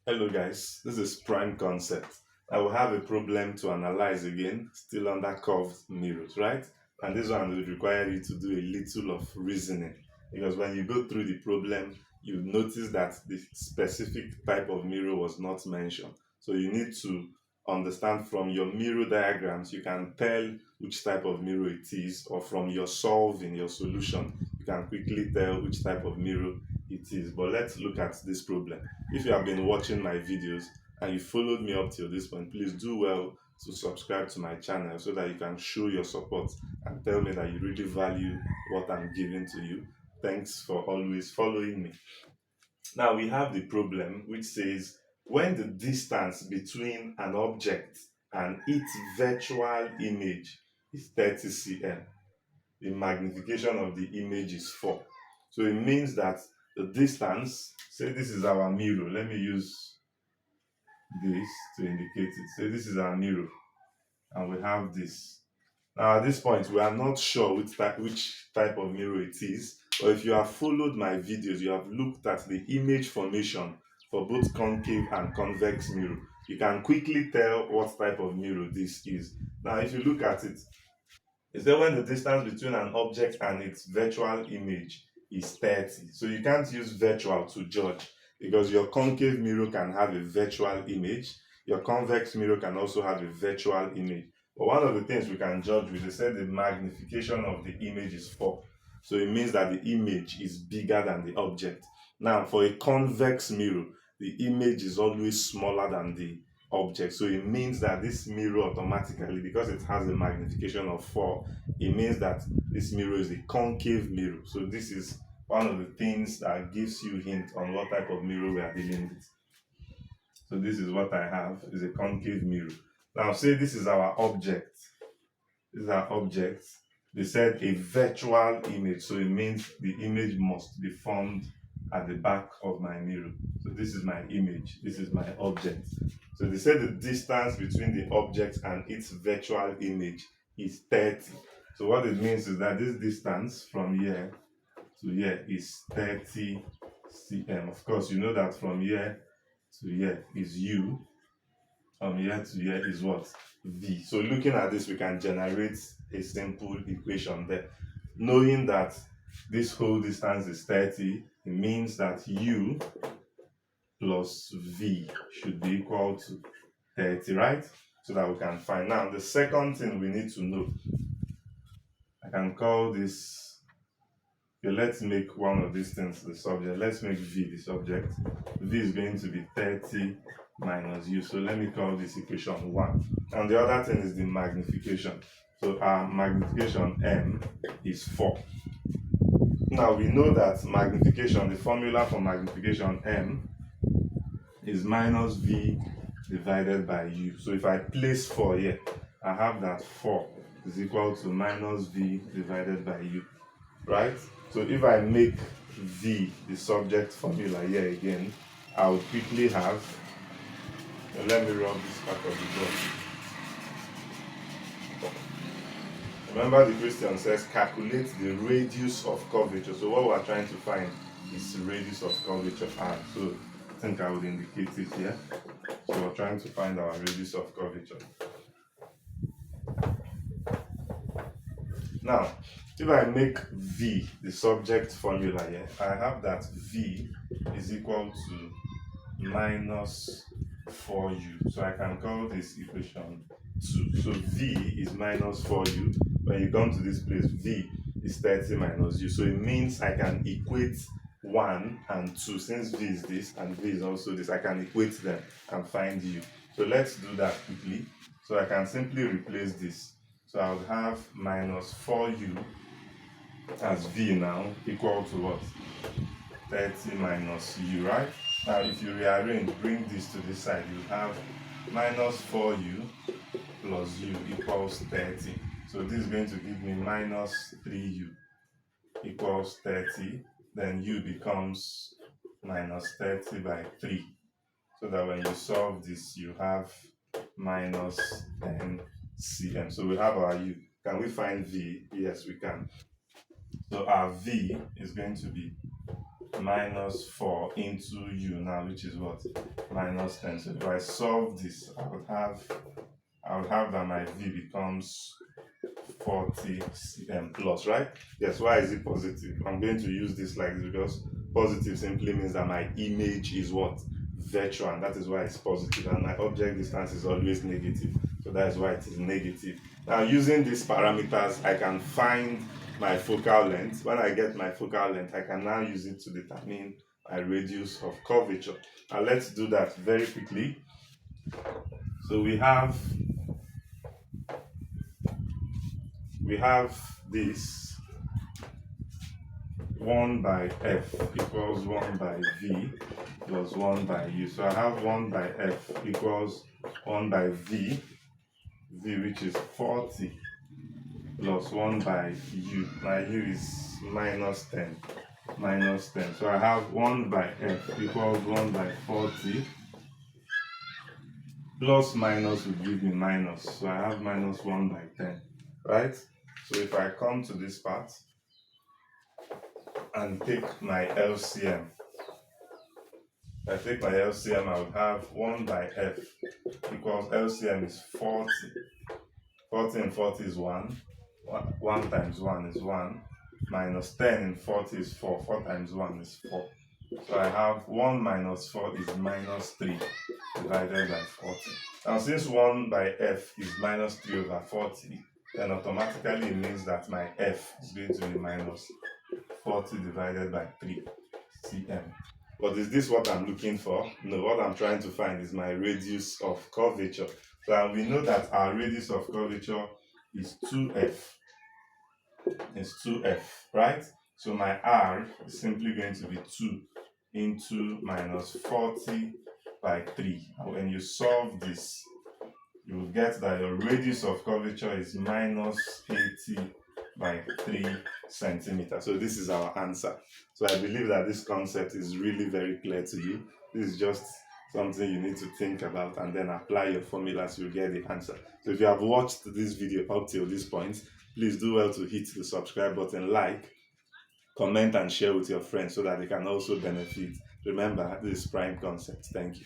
Hello guys, this is prime concept. I will have a problem to analyze again, still under curved mirrors, right? And this one will require you to do a little of reasoning because when you go through the problem, you notice that the specific type of mirror was not mentioned. So you need to understand from your mirror diagrams, you can tell which type of mirror it is, or from your solving, your solution, you can quickly tell which type of mirror it is. But let's look at this problem. If you have been watching my videos and you followed me up till this point, please do well to subscribe to my channel so that you can show your support and tell me that you really value what I'm giving to you. Thanks for always following me. Now we have the problem which says when the distance between an object and its virtual image is 30 cm, the magnification of the image is 4. So it means that the distance, say this is our mirror. Let me use this to indicate it. Say this is our mirror and we have this. Now at this point, we are not sure which type of mirror it is. But if you have followed my videos, you have looked at the image formation for both concave and convex mirror. You can quickly tell what type of mirror this is. Now if you look at it, is that when the distance between an object and its virtual image is 30. So you can't use virtual to judge because your concave mirror can have a virtual image. Your convex mirror can also have a virtual image. But one of the things we can judge with, they said the magnification of the image is 4. So it means that the image is bigger than the object. Now, for a convex mirror, the image is always smaller than the object. So it means that this mirror automatically, because it has a magnification of 4, it means that this mirror is a concave mirror. So this is one of the things that gives you hint on what type of mirror we are dealing with. So this is what I have, is a concave mirror. Now say this is our object. This is our object. They said a virtual image. So it means the image must be formed at the back of my mirror. So this is my image. This is my object. So they said the distance between the object and its virtual image is 30. So what it means is that this distance from here to here is 30 cm. Of course, you know that from here to here is u. From here to here is what? V. So looking at this, we can generate a simple equation there. Knowing that this whole distance is 30, it means that u plus v should be equal to 30, right? So that we can find. Now, the second thing we need to know, I can call this, okay, let's make one of these things the subject. Let's make v the subject. V is going to be 30 minus u. So let me call this equation 1. And the other thing is the magnification. So our magnification m is 4. Now we know that magnification, the formula for magnification m is minus v divided by u. So if I place 4 here, I have that 4 is equal to minus v divided by u, right? So if I make v the subject formula here again, I will quickly have, let me rub this part of the board. Remember the question says calculate the radius of curvature. So what we are trying to find is the radius of curvature r. So I think I would indicate it here. So we're trying to find our radius of curvature. Now, if I make v the subject formula here, I have that v is equal to minus 4u. So I can call this equation 2. So v is minus 4u. When you come to this place, v is 30 minus u. So it means I can equate 1 and 2. Since v is this and v is also this, I can equate them and find u. So let's do that quickly. So I can simply replace this. So I would have minus 4u as v now equal to what? 30 minus u, right? Now if you rearrange, bring this to this side, you have minus 4u plus u equals 30. So this is going to give me minus 3u equals 30. Then u becomes minus 30 by 3. So that when you solve this, you have minus 10 cm. So we have our u. Can we find v? Yes, we can. So our v is going to be minus 4 into u now, which is what? Minus 10. So if I solve this, I would have that my v becomes 40 cm plus, right? Yes, why is it positive? I'm going to use this like this because positive simply means that my image is what? Virtual, and that is why it's positive, and my object distance is always negative. So that is why it is negative. Now, using these parameters, I can find my focal length. When I get my focal length, I can now use it to determine my radius of curvature. Now, let's do that very quickly. So we have this 1 by f equals 1 by v plus 1 by u. So I have 1 by f equals 1 by v which is 40 plus 1 by u. My u is minus 10. So I have 1 by f equals 1 by 40. Plus minus will give me minus. So I have minus 1 by 10. Right? So if I come to this part and take my LCM, I would have 1 by f equals LCM is 40. 40 and 40 is 1. 1 times 1 is 1. Minus 10 and 40 is 4. 4 times 1 is 4. So I have 1 minus 4 is minus 3 divided by 40. Now since 1 by f is minus 3 over 40, then automatically it means that my f is going to be minus 40 divided by 3 cm. But is this what I'm looking for? No, what I'm trying to find is my radius of curvature. So we know that our radius of curvature is 2f. It's 2f, right? So my r is simply going to be 2 into minus 40 by 3. And when you solve this, you will get that your radius of curvature is minus 80 by 3 centimeters. So this is our answer. So I believe that this concept is really very clear to you. This is just something you need to think about and then apply your formulas, you'll get the answer. So if you have watched this video up till this point, please do well to hit the subscribe button, like, comment and share with your friends so that they can also benefit. Remember, this is prime concept. Thank you.